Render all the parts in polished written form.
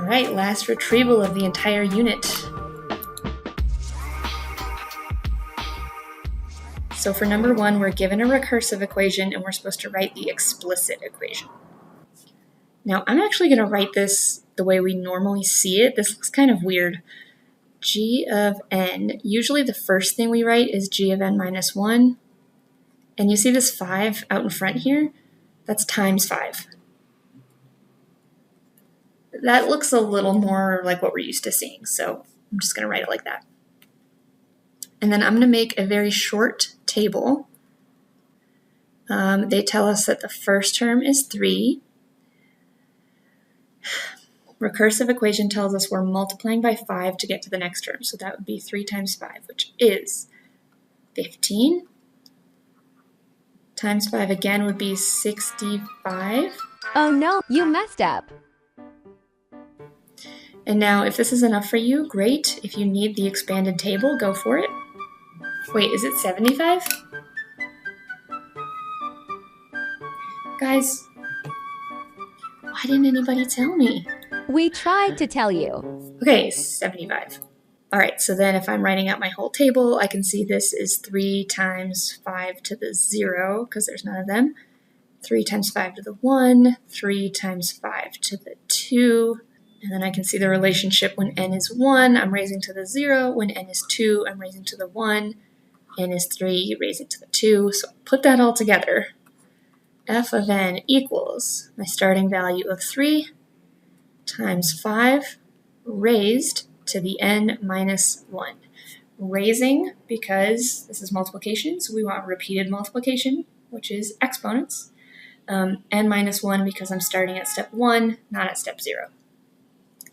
All right, last retrieval of the entire unit. So for number 1, we're given a recursive equation and we're supposed to write the explicit equation. Now I'm actually going to write this the way we normally see it. This looks kind of weird. G of n, usually the first thing we write is g of n minus 1. And you see this 5 out in front here? That's times 5. That looks a little more like what we're used to seeing, so I'm just going to write it like that. And then I'm going to make a very short table. They tell us that the first term is 3. Recursive equation tells us we're multiplying by 5 to get to the next term, so that would be 3 times 5, which is 15. Times 5 again would be 65. Oh no, you messed up. And now if this is enough for you, great. If you need the expanded table, go for it. Wait, is it 75? Guys, why didn't anybody tell me? We tried to tell you. Okay, 75. All right, so then if I'm writing out my whole table, I can see this is 3 times 5 to the 0, because there's none of them. 3 times 5 to the 1, 3 times 5 to the 2, and then I can see the relationship when n is 1, I'm raising to the 0. When n is 2, I'm raising to the 1. N is 3, raising to the 2. So put that all together. F of n equals my starting value of 3 times 5 raised to the n minus 1. Raising because this is multiplication, so we want repeated multiplication, which is exponents. N minus 1 because I'm starting at step 1, not at step 0.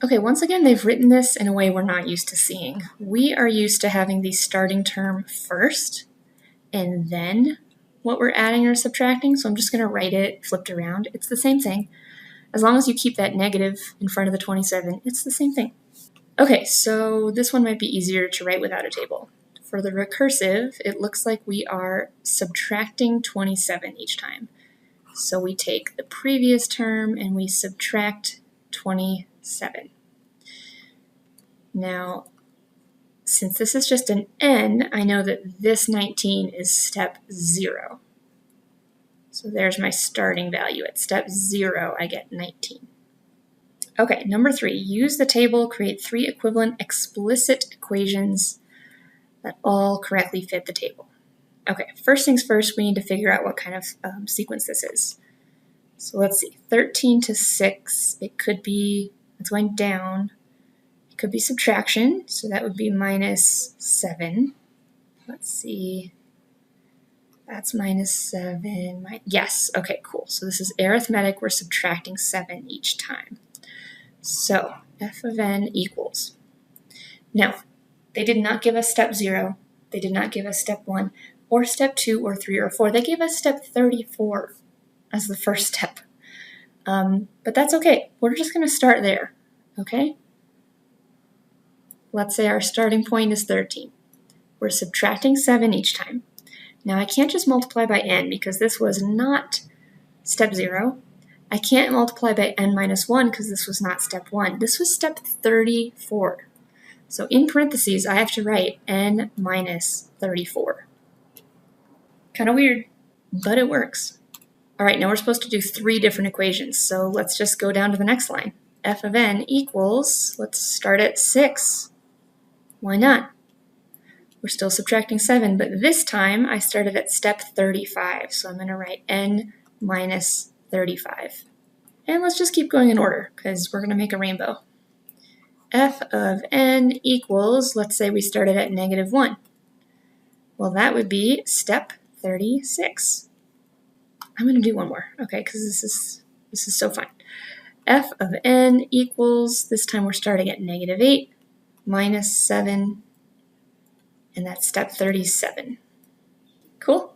Okay, once again, they've written this in a way we're not used to seeing. We are used to having the starting term first, and then what we're adding or subtracting, so I'm just going to write it flipped around. It's the same thing. As long as you keep that negative in front of the 27, it's the same thing. Okay, so this one might be easier to write without a table. For the recursive, it looks like we are subtracting 27 each time. So we take the previous term and we subtract 27. Now, since this is just an n, I know that this 19 is step 0. So there's my starting value. At step 0, I get 19. Okay, number 3, use the table, create 3 equivalent explicit equations that all correctly fit the table. Okay, first things first, we need to figure out what kind of sequence this is. So let's see, 13 to 6, it could be, it's going down. It could be subtraction, so that would be minus 7. Let's see, that's minus 7. Yes, okay, cool. So this is arithmetic, we're subtracting 7 each time. So f of n equals. Now, they did not give us step 0, they did not give us step 1, or step 2, or 3, or 4. They gave us step 34 as the first step. But that's okay. We're just going to start there, okay? Let's say our starting point is 13. We're subtracting 7 each time. Now, I can't just multiply by n because this was not step 0. I can't multiply by n minus 1 because this was not step 1. This was step 34. So in parentheses, I have to write n minus 34. Kind of weird, but it works. All right, now we're supposed to do 3 different equations. So let's just go down to the next line. F of n equals, let's start at 6. Why not? We're still subtracting 7, but this time I started at step 35. So I'm going to write n minus 35. And let's just keep going in order because we're going to make a rainbow. F of n equals, let's say we started at negative 1. Well, that would be step 36. I'm going to do one more, okay, because this is so fun. F of n equals, this time we're starting at negative 8 minus 7, and that's step 37. Cool?